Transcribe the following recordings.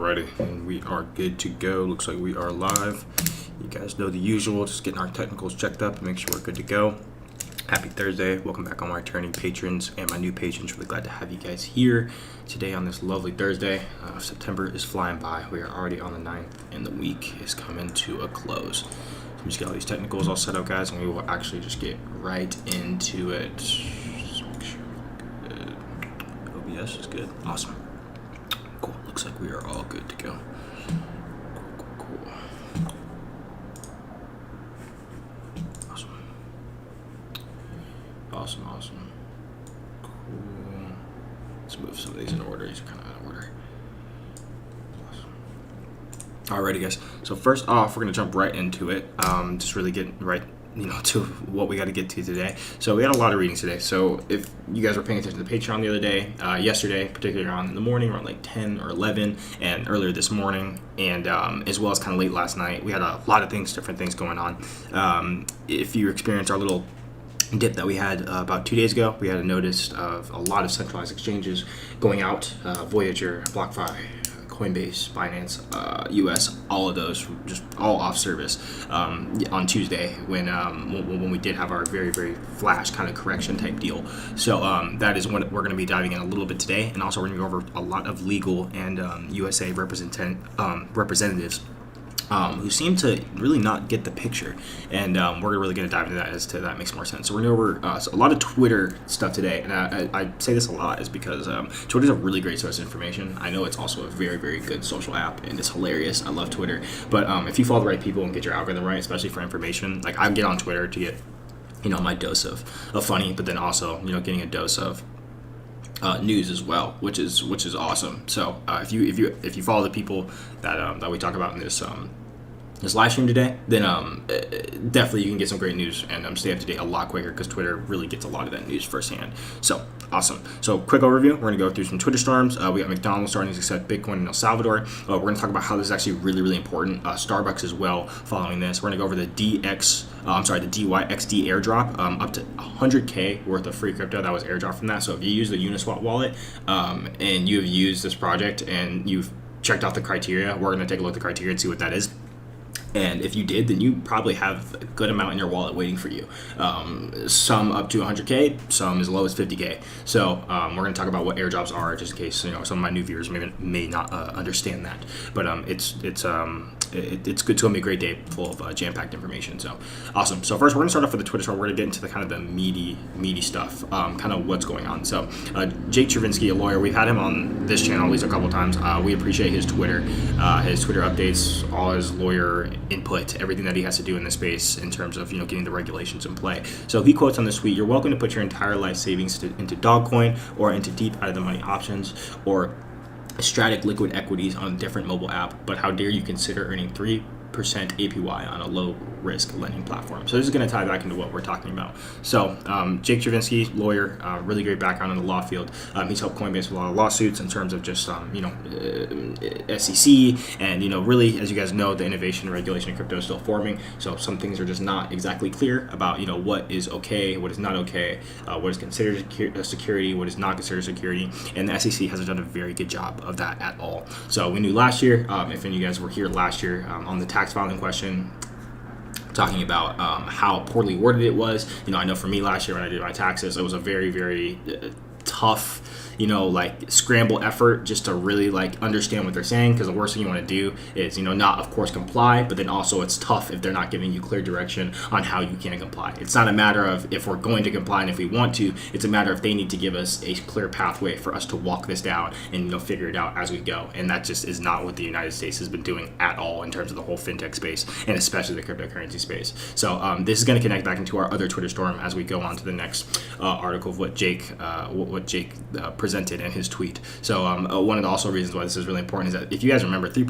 Alrighty, and we are good to go. Looks like we are live. You guys know the usual, just getting our technicals checked up and make sure we're good to go. Happy Thursday. Welcome back, all my returning patrons and my new patrons. Really glad to have you guys here today on this lovely Thursday. September is flying by. We are already on the 9th and the week is coming to a close. So we just get all these technicals all set up, guys, and we will actually just get right into it. Just make sure we're good. OBS is good. Awesome. Cool. Looks like we are all good to go. Cool. Awesome. Cool. Let's move some of these in order. These are kind of out of order. Awesome. Alrighty, guys. So first off, we're gonna jump right into it. Just really get right, to what we got to get to today. So we had a lot of readings today. So if you guys were paying attention to the Patreon the other day, yesterday, particularly around in the morning, around like 10 or 11, and earlier this morning, and as well as kind of late last night, we had a lot of different things going on. If you experienced our little dip that we had about 2 days ago, we had a notice of a lot of centralized exchanges going out, Voyager, BlockFi, CoinBase, Binance, US, all of those just all off service on Tuesday when we did have our very, very flash kind of correction type deal. So that is what we're going to be diving in a little bit today, and also we're going to go over a lot of legal and USA representatives who seem to really not get the picture, and we're really going to dive into that as to that makes more sense. So we're going to go over a lot of Twitter stuff today, and I say this a lot is because Twitter's a really great source of information. I know it's also a very, very good social app, and it's hilarious. I love Twitter, but if you follow the right people and get your algorithm right, especially for information, like I get on Twitter to get my dose of funny, but then also getting a dose of news as well, which is awesome. So if you follow the people that we talk about in this live stream today, then definitely you can get some great news and stay up to date a lot quicker, because Twitter really gets a lot of that news firsthand. So awesome. So quick overview, we're going to go through some Twitter storms. We got McDonald's starting to accept Bitcoin in El Salvador. We're going to talk about how this is actually really, really important. Starbucks as well following this. We're going to go over the DYXD airdrop, up to 100K worth of free crypto that was airdropped from that. So if you use the Uniswap wallet and you have used this project and you've checked out the criteria, we're going to take a look at the criteria and see what that is. And if you did, then you probably have a good amount in your wallet waiting for you. Some up to 100K, some as low as 50K. So we're going to talk about what airdrops are, just in case some of my new viewers may not understand that. But it's good to be a great day full of jam-packed information. So awesome. So first, we're going to start off with the Twitter storm. We're going to get into the kind of the meaty stuff, kind of what's going on. So Jake Chervinsky, a lawyer, we've had him on this channel at least a couple of times. We appreciate his Twitter updates, all his lawyer input, everything that he has to do in this space in terms of getting the regulations in play. So he quotes on this tweet: "You're welcome to put your entire life savings into Dogcoin or into deep out of the money options or Stratic liquid equities on a different mobile app, but how dare you consider earning 3% APY on a low risk lending platform." So this is going to tie back into what we're talking about. So Jake Chervinsky, lawyer, really great background in the law field. He's helped Coinbase with a lot of lawsuits in terms of just SEC, and really, as you guys know, the innovation and regulation of crypto is still forming. So some things are just not exactly clear about what is okay, what is not okay, what is considered a security, what is not considered security, and the SEC hasn't done a very good job of that at all. So we knew last year, if any of you guys were here last year on the tax filing question, talking about how poorly worded it was. I know for me last year when I did my taxes, it was a very, very tough scramble effort just to really understand what they're saying, because the worst thing you want to do is not of course comply, but then also it's tough if they're not giving you clear direction on how you can comply. It's not a matter of if we're going to comply and if we want to, it's a matter of they need to give us a clear pathway for us to walk this down and figure it out as we go, and that just is not what the United States has been doing at all in terms of the whole fintech space, and especially the cryptocurrency space. So this is going to connect back into our other Twitter storm as we go on to the next article of what Jake presented in his tweet. So one of the also reasons why this is really important is that if you guys remember, 3%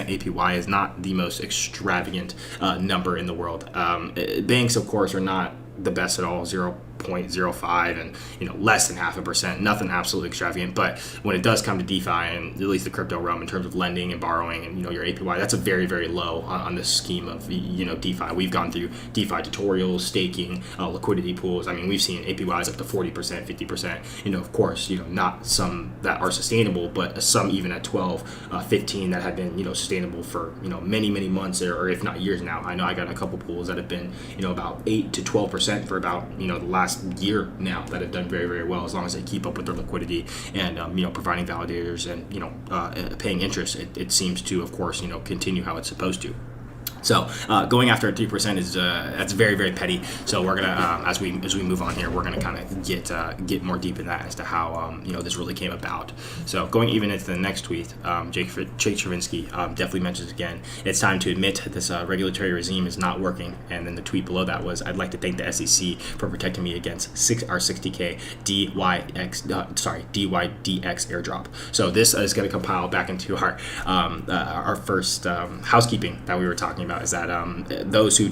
APY is not the most extravagant number in the world. Banks, of course, are not the best at all, 0.1%, 0.05 and less than 0.5%. Nothing absolutely extravagant, but when it does come to DeFi and at least the crypto realm in terms of lending and borrowing and your APY, that's a very, very low on this scheme of DeFi. We've gone through DeFi tutorials, staking, liquidity pools. I mean, we've seen APYs up to 40%, 50%. Of course, not some that are sustainable, but some even at 12, 15 that have been sustainable for many, many months or if not years now. I know I got a couple pools that have been about 8 to 12% for about the last year now that have done very, very well as long as they keep up with their liquidity and providing validators and paying interest. It seems to, of course, continue how it's supposed to. So going after a 3% is that's very, very petty. So we're gonna as we move on here, we're gonna kind of get more deep in that as to how this really came about. So going even into the next tweet, Jake Chervinsky definitely mentions again, it's time to admit this regulatory regime is not working. And then the tweet below that was, I'd like to thank the SEC for protecting me against our 60K DYDX airdrop. So this is going to compile back into our first housekeeping that we were talking about. Is that those who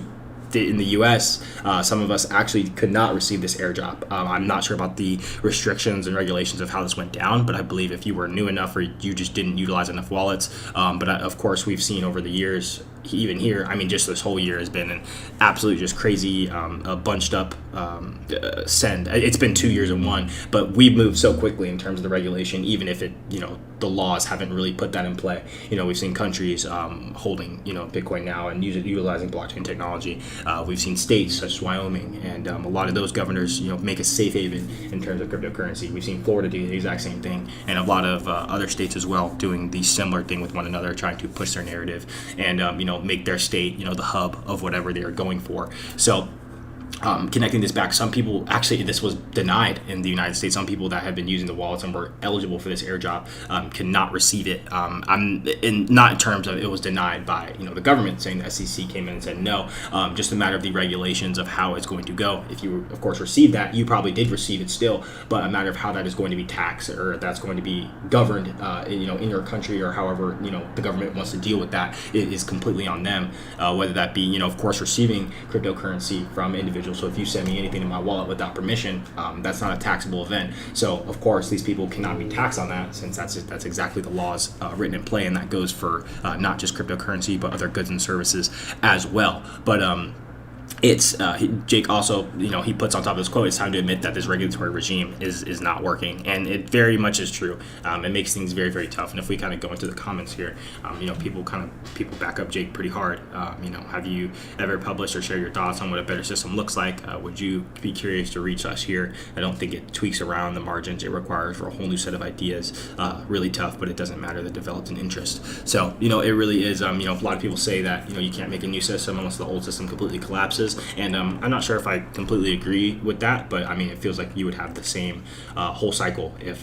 in the US, some of us actually could not receive this airdrop. I'm not sure about the restrictions and regulations of how this went down, but I believe if you were new enough or you just didn't utilize enough wallets, but of course we've seen over the years, even here, I mean, just this whole year has been an absolute just crazy bunched up send. It's been 2 years in one, but we've moved so quickly in terms of the regulation, even if it, the laws haven't really put that in play. We've seen countries holding, Bitcoin now and utilizing blockchain technology. We've seen states such as Wyoming and a lot of those governors, make a safe haven in terms of cryptocurrency. We've seen Florida do the exact same thing, and a lot of other states as well doing the similar thing with one another, trying to push their narrative and, make their state, the hub of whatever they are going for. So connecting this back, some people actually, this was denied in the United States. Some people that have been using the wallets and were eligible for this airdrop cannot receive it. Not in terms of it was denied by the government, saying the SEC came in and said no. Just a matter of the regulations of how it's going to go. If you of course received that, you probably did receive it still, but a matter of how that is going to be taxed or that's going to be governed, in your country or however the government wants to deal with that, it is completely on them. Whether that be of course receiving cryptocurrency from individuals. So if you send me anything in my wallet without permission, that's not a taxable event. So of course these people cannot be taxed on that, since that's exactly the laws written in play, and that goes for not just cryptocurrency but other goods and services as well. But it's Jake also, he puts on top of this quote, it's time to admit that this regulatory regime is not working, and it very much is true. It makes things very, very tough. And if we kind of go into the comments here, people back up Jake pretty hard. Have you ever published or share your thoughts on what a better system looks like? Would you be curious to reach us here? I don't think it tweaks around the margins it requires for a whole new set of ideas. Really tough, but it doesn't matter that developed an interest. So it really is. A lot of people say that you can't make a new system unless the old system completely collapses. And I'm not sure if I completely agree with that, but I mean, it feels like you would have the same whole cycle if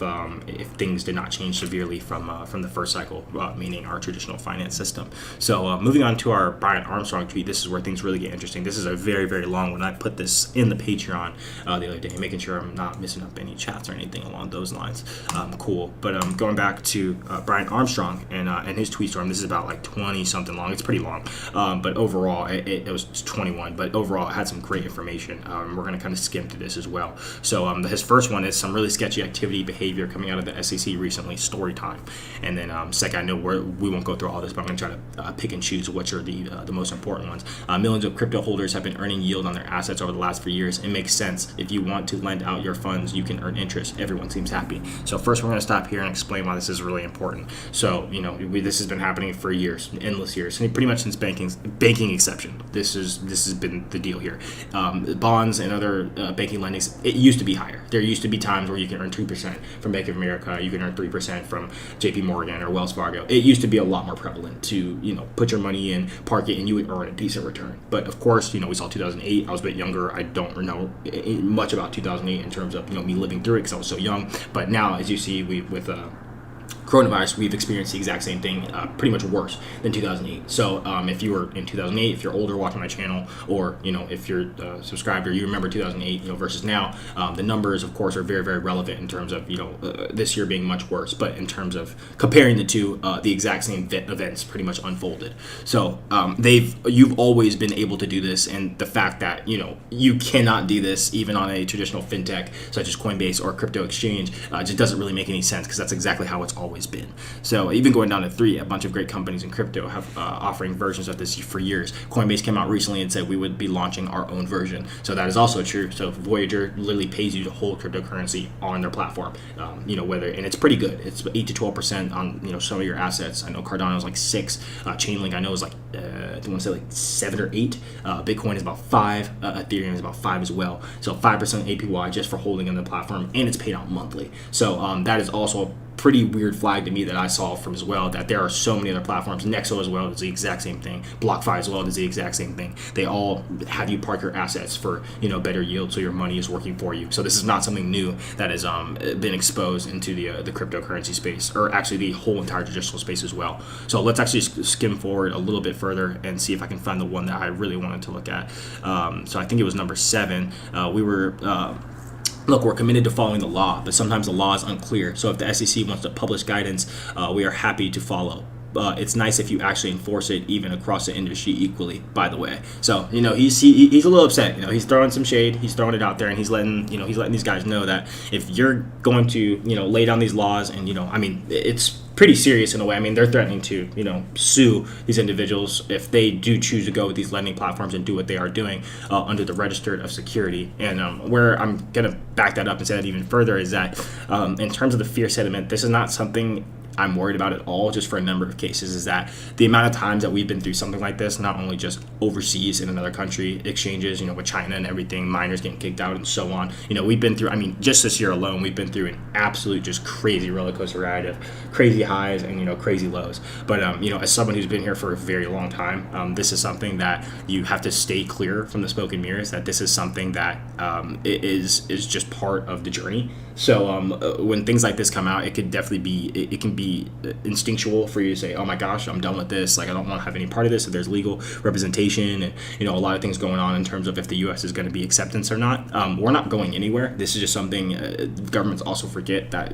things did not change severely from the first cycle, meaning our traditional finance system. So moving on to our Brian Armstrong tweet, this is where things really get interesting. This is a very, very long one. I put this in the Patreon the other day, making sure I'm not missing up any chats or anything along those lines. Cool. But going back to Brian Armstrong and his tweet storm, this is about like 20 something long. It's pretty long, but overall it was 21. But overall, it had some great information. We're going to kind of skim through this as well. So his first one is some really sketchy activity behavior coming out of the SEC recently, story time. And then second, I know we won't go through all this, but I'm going to try to pick and choose which are the most important ones. Millions of crypto holders have been earning yield on their assets over the last few years. It makes sense. If you want to lend out your funds, you can earn interest. Everyone seems happy. So first, we're going to stop here and explain why this is really important. So this has been happening for years, endless years, and pretty much since banking exception. This has been the deal here. Bonds and other banking lendings, it used to be higher. There used to be times where you can earn 2% from Bank of America, you can earn 3% from JP Morgan or Wells Fargo. It used to be a lot more prevalent to put your money in, park it, and you would earn a decent return. But of course, we saw 2008. I was a bit younger. I don't know much about 2008 in terms of me living through it because I was so young. But now, as you see, with coronavirus, we've experienced the exact same thing, pretty much worse than 2008. So if you were in 2008, if you're older watching my channel, or if you're subscribed or you remember 2008, versus now, the numbers, of course, are very, very relevant in terms of this year being much worse. But in terms of comparing the two, the exact same events pretty much unfolded. So you've always been able to do this, and the fact that you cannot do this even on a traditional fintech such as Coinbase or crypto exchange just doesn't really make any sense, because that's exactly how it's always been. So even going down to 3, a bunch of great companies in crypto have offering versions of this for years. Coinbase came out recently and said we would be launching our own version. So that is also true. So Voyager literally pays you to hold cryptocurrency on their platform. And it's pretty good. It's 8 to 12% on some of your assets. I know Cardano is like 6. Chainlink I know is like I want to say like 7 or 8. Bitcoin is about 5. Ethereum is about 5 as well. So 5% APY just for holding on the platform, and it's paid out monthly. So that is also a pretty weird flag to me that I saw from as well, that there are so many other platforms. Nexo as well is the exact same thing. BlockFi as well is the exact same thing. They all have you park your assets for better yield, so your money is working for you. So this is not something new that has been exposed into the cryptocurrency space, or actually the whole entire traditional space as well. So let's actually skim forward a little bit further and see if I can find the one that I really wanted to look at. So I think it was number 7. Look, we're committed to following the law, but sometimes the law is unclear. So if the SEC wants to publish guidance, we are happy to follow. It's nice if you actually enforce it even across the industry equally, by the way. So, he's a little upset. He's throwing some shade. He's throwing it out there, and he's letting these guys know that if you're going to, lay down these laws, and, it's pretty serious in a way. I mean, they're threatening to, sue these individuals if they do choose to go with these lending platforms and do what they are doing under the registered of security. And where I'm going to back that up and say that even further is that in terms of the fear sentiment, this is not something I'm worried about at all, just for a number of cases, is that the amount of times that we've been through something like this, not only just overseas in another country, exchanges, with China and everything, miners getting kicked out and so on. We've been through, just this year alone, we've been through an absolute just crazy roller coaster ride of crazy highs and, crazy lows. But, as someone who's been here for a very long time, this is something that you have to stay clear from the smoke and mirrors, that this is something that is just part of the journey. So when things like this come out, it could definitely be, it can be instinctual for you to say, oh my gosh, I'm done with this. Like, I don't want to have any part of this. If there's legal representation and, a lot of things going on in terms of if the U.S. is going to be acceptance or not. We're not going anywhere. This is just something governments also forget that,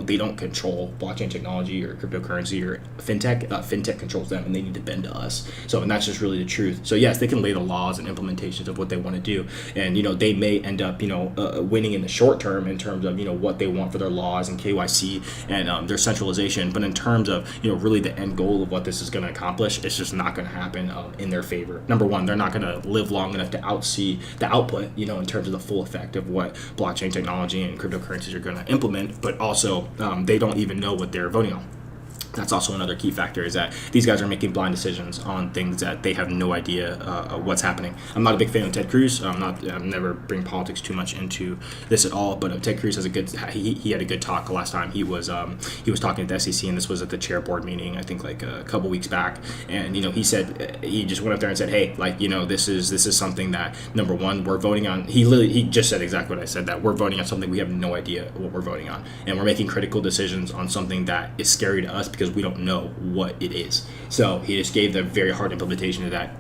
they don't control blockchain technology or cryptocurrency or fintech. Fintech controls them, and they need to bend to us. So, and that's just really the truth. So yes, they can lay the laws and implementations of what they want to do. And, they may end up, winning in the short term in terms of, what they want for their laws and KYC and their centralization. But in terms of, really the end goal of what this is going to accomplish, it's just not going to happen in their favor. Number one, they're not going to live long enough to outsee the output, in terms of the full effect of what blockchain technology and cryptocurrencies are going to implement. But also, they don't even know what they're voting on. That's also another key factor, is that these guys are making blind decisions on things that they have no idea what's happening. I'm not a big fan of Ted Cruz. I'm never bring politics too much into this at all. But Ted Cruz has he had a good talk last time. He was talking to the SEC, and this was at the chair board meeting, I think like a couple weeks back. And he said, he just went up there and said, hey, this is something that, number one, we're voting on. He just said exactly what I said, that we're voting on something we have no idea what we're voting on, and we're making critical decisions on something that is scary to us because we don't know what it is. So he just gave the very hard implementation of that.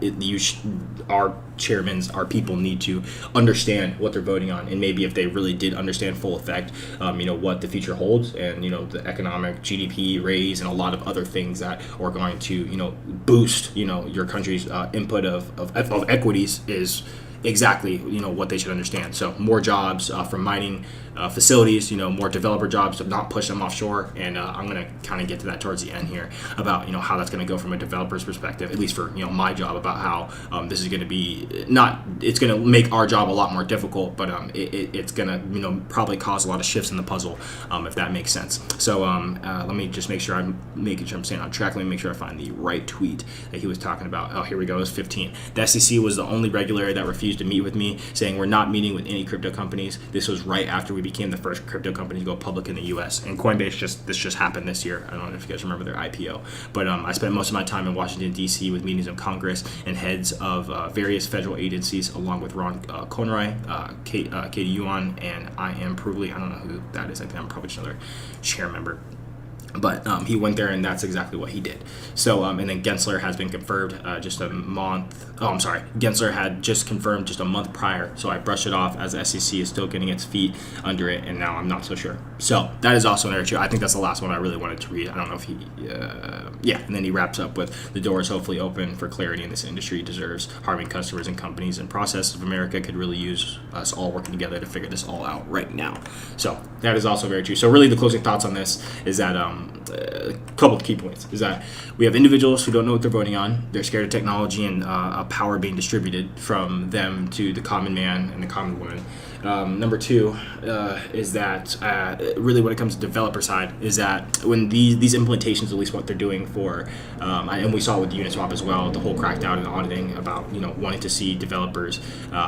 Our chairmen, our people need to understand what they're voting on, and maybe if they really did understand full effect, what the future holds, and the economic GDP raise and a lot of other things that are going to boost your country's input of equities, is exactly what they should understand. So more jobs from mining facilities, more developer jobs to not push them offshore. And I'm going to kind of get to that towards the end here about how that's going to go from a developer's perspective, at least for my job, about how this is going to be it's going to make our job a lot more difficult, but it's going to probably cause a lot of shifts in the puzzle, if that makes sense. So let me just make sure I'm staying on track. Let me make sure I find the right tweet that he was talking about. Oh, here we go. It was 15. The SEC was the only regulator that refused to meet with me, saying we're not meeting with any crypto companies. This was right after we became the first crypto company to go public in the US. And Coinbase this just happened this year. I don't know if you guys remember their IPO, but I spent most of my time in Washington D.C. with meetings of Congress and heads of various federal agencies, along with Ron Conroy, Katie Yuan, and I am Provely. I don't know who that is. I think I'm probably just another chair member. But he went there, and that's exactly what he did. So, and then Gensler has been confirmed just a month. Oh, I'm sorry. Gensler had just confirmed just a month prior. So I brushed it off as the SEC is still getting its feet under it, and now I'm not so sure. So that is also another issue. I think that's the last one I really wanted to read. I don't know if he, yeah. And then he wraps up with the doors hopefully open for clarity in this industry deserves harming customers and companies and processes of America could really use us all working together to figure this all out right now. So that is also very true. So really the closing thoughts on this is that a couple of key points is that we have individuals who don't know what they're voting on. They're scared of technology and power being distributed from them to the common man and the common woman. Number two is that really when it comes to developer side is that when these implementations, at least what they're doing for, and we saw with Uniswap as well, the whole crackdown and auditing about wanting to see developers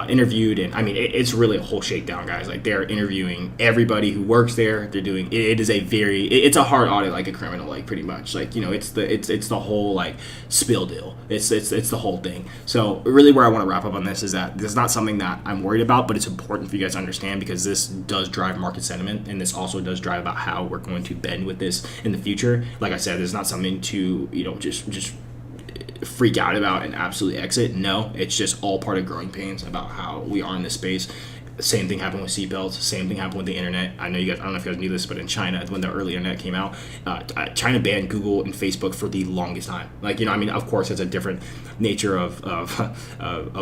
interviewed, and I mean it's really a whole shakedown, guys. Like they're interviewing everybody who works there. They're doing it is a very it's a hard audit, like a criminal, like pretty much like it's the whole like spill deal. It's the whole thing. So really where I want to wrap up on this is that this is not something that I'm worried about, but it's important for you guys to understand because this does drive market sentiment, and this also does drive about how we're going to bend with this in the future. Like I said, it's not something to just freak out about and absolutely exit. No, it's just all part of growing pains about how we are in this space. Same thing happened with seatbelts. Same thing happened with the internet. I know you guys. I don't know if you guys knew this, but in China, when the early internet came out, China banned Google and Facebook for the longest time. Like I mean, of course, it's a different nature of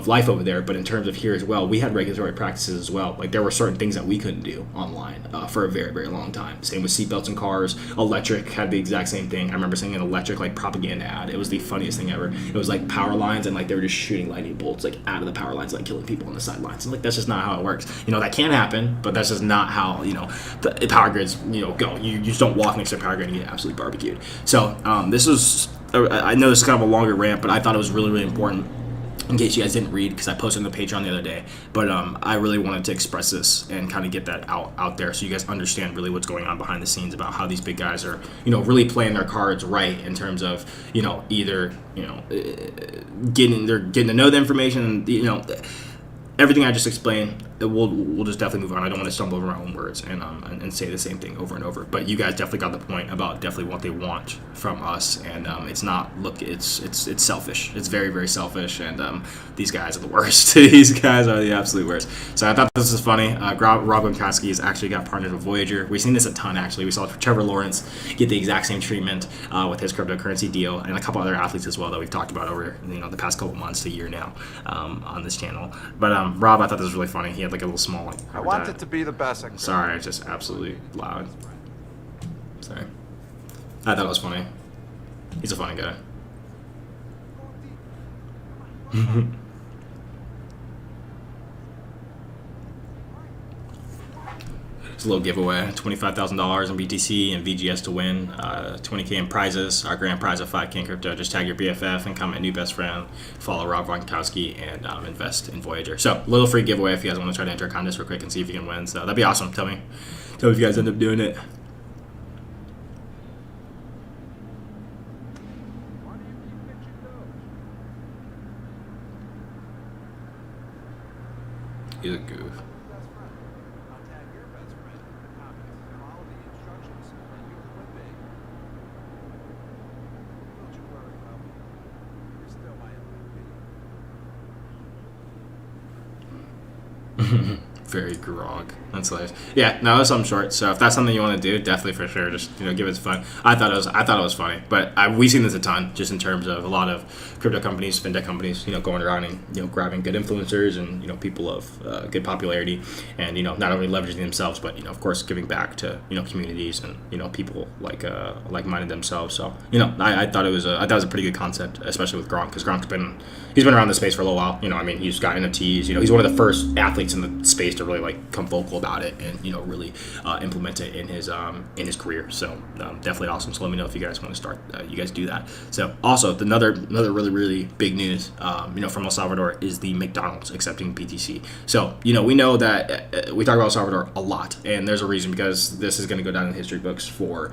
life over there. But in terms of here as well, we had regulatory practices as well. Like there were certain things that we couldn't do online for a very, very long time. Same with seatbelts in cars. Electric had the exact same thing. I remember seeing an electric like propaganda ad. It was the funniest thing ever. It was like power lines and like they were just shooting lightning bolts like out of the power lines, like killing people on the sidelines. And like that's just not how it works. That can happen, but that's just not how the power grids go. You just don't walk next to a power grid and get absolutely barbecued. So this was I know this is kind of a longer rant, but I thought it was really, really important in case you guys didn't read, because I posted on the Patreon the other day. But I really wanted to express this and kind of get that out there so you guys understand really what's going on behind the scenes about how these big guys are really playing their cards right in terms of either getting to know the information, everything I just explained. We'll just definitely move on. I don't want to stumble over my own words and say the same thing over and over. But you guys definitely got the point about definitely what they want from us, and it's not it's selfish. It's very, very selfish, and these guys are the worst. These guys are the absolute worst. So I thought this was funny. Rob Gronkowski has actually got partnered with Voyager. We've seen this a ton actually. We saw Trevor Lawrence get the exact same treatment with his cryptocurrency deal, and a couple other athletes as well that we've talked about over the past couple months to a year now on this channel. But Rob, I thought this was really funny. He had like a little small I want it to be the best. Sorry, it's just absolutely loud. Sorry. I thought it was funny. He's a funny guy. It's a little giveaway, $25,000 in BTC and VGS to win, $20K in prizes, our grand prize of $5K in crypto. Just tag your BFF and comment new best friend, follow Rob Gronkowski, and invest in Voyager. So, little free giveaway if you guys want to try to enter a contest real quick and see if you can win. So, that'd be awesome. Tell me if you guys end up doing it. He's a goof. Very Gronk. That's nice. Yeah, no, that's something short. So if that's something you want to do, definitely for sure. Just give it fun. I thought it was funny, but we've seen this a ton, just in terms of a lot of crypto companies, fintech companies, going around and grabbing good influencers and people of good popularity, and not only leveraging themselves, but of course giving back to communities and people like-minded themselves. So I thought it was a pretty good concept, especially with Gronk, because Gronk's been around this space for a little while. I mean, he's got NFTs. He's one of the first athletes in the space to really come vocal about it and really implement it in his career. So definitely awesome. So let me know if you guys want to start. You guys do that. So also another really, really big news from El Salvador is the MCdonals accepting BTC. So we know that we talk about El Salvador a lot, and there's a reason, because this is going to go down in the history books for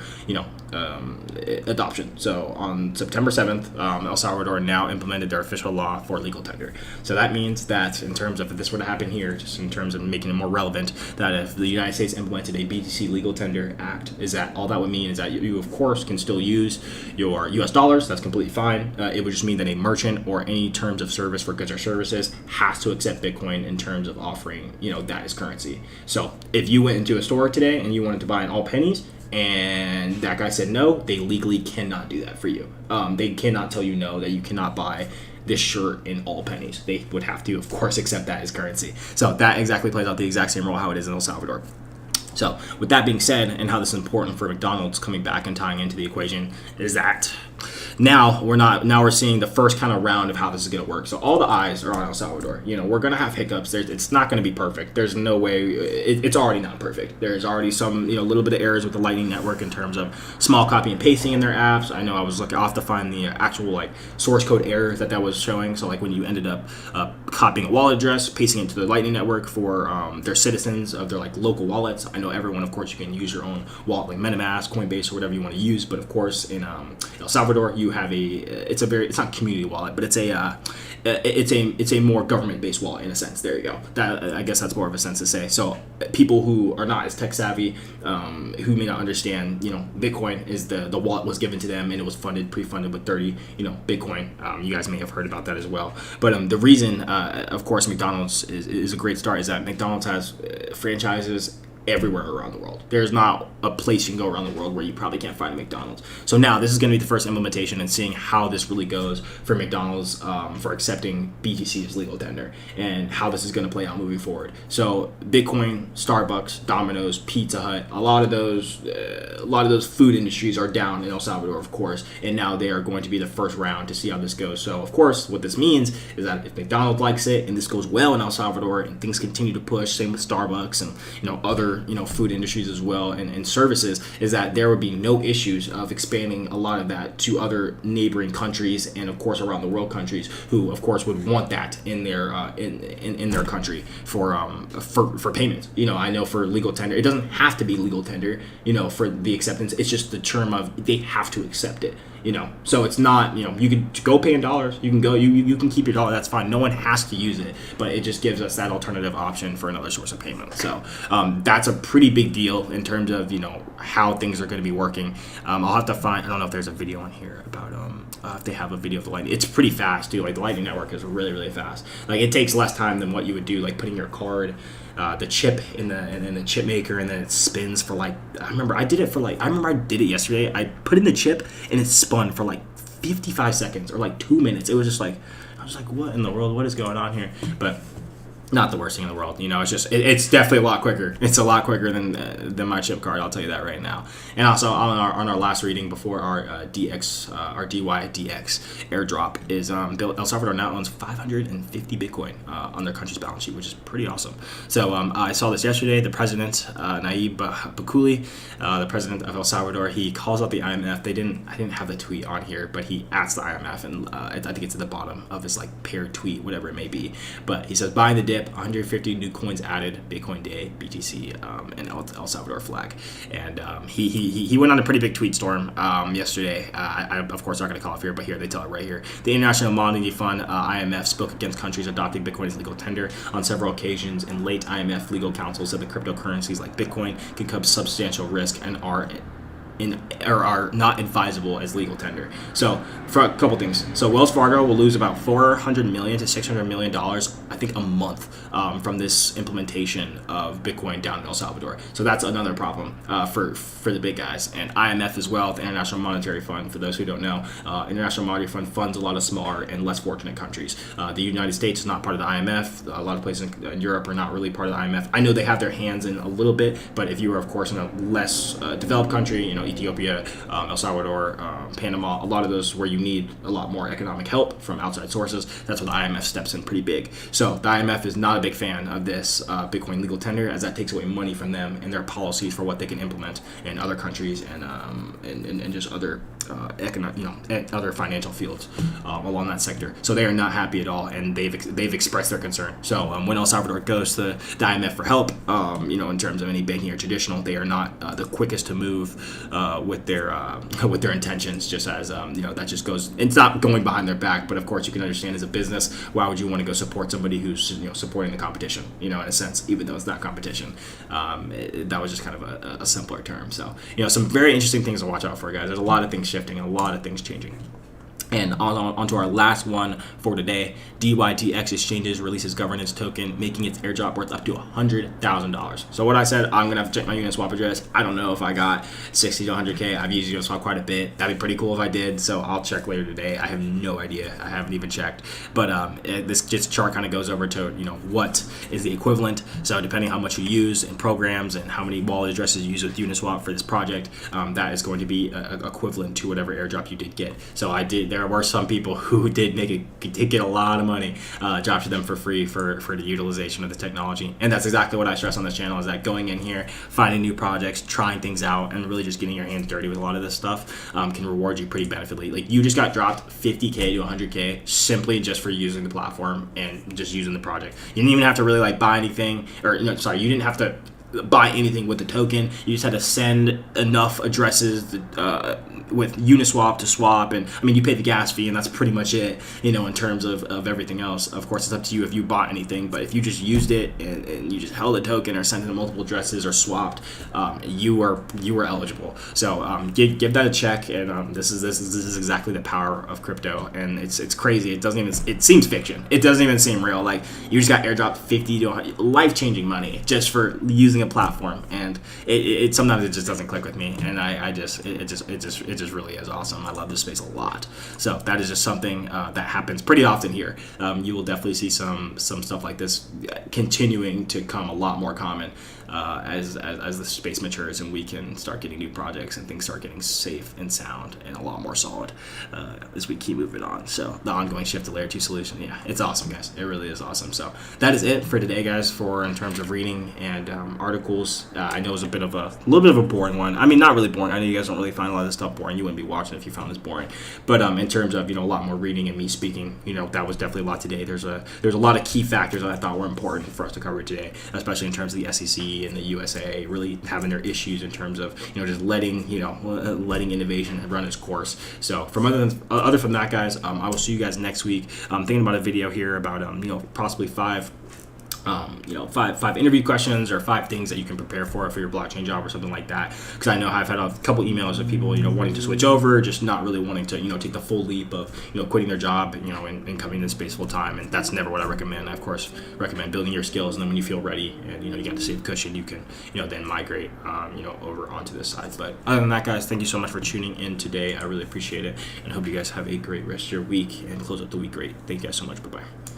adoption. So on September 7th, El Salvador now implemented their official law for legal tender. So that means that in terms of if this were to happen here, just in terms of maybe making it more relevant, that if the United States implemented a BTC legal tender act, is that all that would mean is that you of course can still use your US dollars. That's completely fine. It would just mean that a merchant or any terms of service for goods or services has to accept Bitcoin in terms of offering, that as currency. So if you went into a store today and you wanted to buy an all pennies, and that guy said no, they legally cannot do that for you. They cannot tell you no, that you cannot buy this shirt in all pennies. They would have to, of course, accept that as currency. So that exactly plays out the exact same role how it is in El Salvador. So with that being said, and how this is important for McDonald's coming back and tying into the equation, is that now we're seeing the first kind of round of how this is going to work. So all the eyes are on El Salvador. We're going to have hiccups. It's not going to be perfect. There's no way. It's already not perfect. There's already some little bit of errors with the Lightning Network in terms of small copy and pasting in their apps. I know I was looking off to find the actual source code error that was showing. So when you ended up copying a wallet address, pasting it into the Lightning Network for their citizens of their local wallets. I know everyone, of course, you can use your own wallet like MetaMask, CoinBase, or whatever you want to use. But of course, in El Salvador, you have it's not a community wallet, but it's a more government-based wallet in a sense. There you go. I guess that's more of a sense to say. So people who are not as tech savvy, who may not understand, Bitcoin is the wallet was given to them and it was pre-funded with 30, Bitcoin. You guys may have heard about that as well. But the reason, of course, McDonald's is a great start is that McDonald's has franchises everywhere around the world. There's not a place you can go around the world where you probably can't find a McDonald's. So now this is going to be the first implementation and seeing how this really goes for McDonald's for accepting BTC as legal tender and how this is going to play out moving forward. So Bitcoin, Starbucks, Domino's, Pizza Hut, a lot of those food industries are down in El Salvador, of course, and now they are going to be the first round to see how this goes. So of course, what this means is that if McDonald's likes it and this goes well in El Salvador and things continue to push, same with Starbucks and other food industries as well and services, is that there would be no issues of expanding a lot of that to other neighboring countries and of course around the world countries who of course would want that in their in their country for payments. I know for legal tender, it doesn't have to be legal tender, for the acceptance. It's just the term of they have to accept it. So it's not, you can go pay in dollars, you can go, you can keep your dollar, that's fine. No one has to use it, but it just gives us that alternative option for another source of payment. So that's a pretty big deal in terms of, how things are going to be working. I'll have to find, I don't know if there's a video on here about, if they have a video of the Lightning. It's pretty fast too. The Lightning Network is really, really fast. It takes less time than what you would do, putting your card, the chip in the chip maker, and then it spins for I remember I did it yesterday. I put in the chip and it spun for 55 seconds or 2 minutes. It was just I was like, what in the world? What is going on here? But not the worst thing in the world. It's just it's definitely a lot quicker. It's a lot quicker than my chip card. I'll tell you that right now. And also on our last reading before our our DYDX airdrop is El Salvador now owns 550 Bitcoin on their country's balance sheet, which is pretty awesome. So I saw this yesterday. The president Nayib Bukele, the president of El Salvador, he calls out the IMF. I didn't have the tweet on here, but he asks the IMF, and I think it's at the bottom of his paired tweet, whatever it may be. But he says, buying the dip, 150 new coins added, Bitcoin Day, BTC, and El Salvador flag. And he went on a pretty big tweet storm yesterday. I of course not going to call it here, but here they tell it right here. The International Monetary Fund, IMF, spoke against countries adopting Bitcoin as legal tender on several occasions. In late, IMF legal counsel said that cryptocurrencies like Bitcoin can come substantial risk and are not advisable as legal tender. So for a couple things, so Wells Fargo will lose about $400 million to $600 million, I think, a month from this implementation of Bitcoin down in El Salvador. So that's another problem for the big guys. And IMF as well, the International Monetary Fund, for those who don't know, International Monetary Fund funds a lot of smaller and less fortunate countries. The United States is not part of the IMF. A lot of places in Europe are not really part of the IMF. I know they have their hands in a little bit, but if you are, of course, in a less developed country, Ethiopia, El Salvador, Panama, a lot of those where you need a lot more economic help from outside sources, that's where the IMF steps in pretty big. So the IMF is not a big fan of this Bitcoin legal tender, as that takes away money from them and their policies for what they can implement in other countries and just other other financial fields along that sector. So they are not happy at all, and they've expressed their concern. So when El Salvador goes to the IMF for help, in terms of any banking or traditional, they are not the quickest to move with their intentions, just as that just goes, it's not going behind their back, but of course you can understand as a business, why would you want to go support somebody who's supporting the competition, in a sense, even though it's not competition. That was just kind of a simpler term. So some very interesting things to watch out for, guys. There's a lot of things shifting and a lot of things changing. And on to our last one for today. DYDX Exchanges releases governance token, making its airdrop worth up to $100,000. So what I said, I'm gonna have to check my Uniswap address. I don't know if I got 60 to 100K. I've used Uniswap quite a bit. That'd be pretty cool if I did. So I'll check later today. I have no idea. I haven't even checked. But this chart kind of goes over to what is the equivalent. So depending how much you use in programs and how many wallet addresses you use with Uniswap for this project, that is going to be equivalent to whatever airdrop you did get. So there were some people who did get a lot of money dropped to them for free for the utilization of the technology. And that's exactly what I stress on this channel, is that going in here, finding new projects, trying things out, and really just getting your hands dirty with a lot of this stuff can reward you pretty beneficially. Like, you just got dropped 50K to 100K simply just for using the platform and just using the project. You didn't even have to really buy anything, you didn't have to buy anything with the token. You just had to send enough addresses with Uniswap to swap, and you pay the gas fee, and that's pretty much it, in terms of everything else. Of course, it's up to you if you bought anything, but if you just used it and you just held a token or sent it to multiple addresses or swapped, you were eligible. So give that a check, and this is exactly the power of crypto, and it's crazy. It seems fiction. It doesn't even seem real. Like, you just got airdropped 50 to 100, life-changing money just for using a platform, and it sometimes it just doesn't click with me, and it just really is awesome. I love this space a lot. So that is just something that happens pretty often here. You will definitely see some stuff like this continuing to come a lot more common as the space matures and we can start getting new projects and things start getting safe and sound and a lot more solid as we keep moving on. So the ongoing shift to layer 2 solution, it's awesome, guys. It really is awesome. So that is it for today, guys, in terms of reading and articles. I know it was a little bit of a boring one. Not really boring. I know you guys don't really find a lot of this stuff boring. You wouldn't be watching if you found this boring. But in terms of a lot more reading and me speaking, that was definitely a lot today. There's a lot of key factors that I thought were important for us to cover today, especially in terms of the SEC and the USA really having their issues in terms of just letting innovation run its course. So other from that, guys, I will see you guys next week. I'm thinking about a video here about possibly five interview questions or 5 things that you can prepare for your blockchain job or something like that, because I know I've had a couple emails of people wanting to switch over, just not really wanting to take the full leap of quitting their job and coming into space full time, and that's never what I recommend. I of course recommend building your skills, and then when you feel ready and you got the safe cushion, you can then migrate over onto this side. But other than that, guys, thank you so much for tuning in today. I really appreciate it, and hope you guys have a great rest of your week and close out the week great. Thank you guys so much. Bye bye.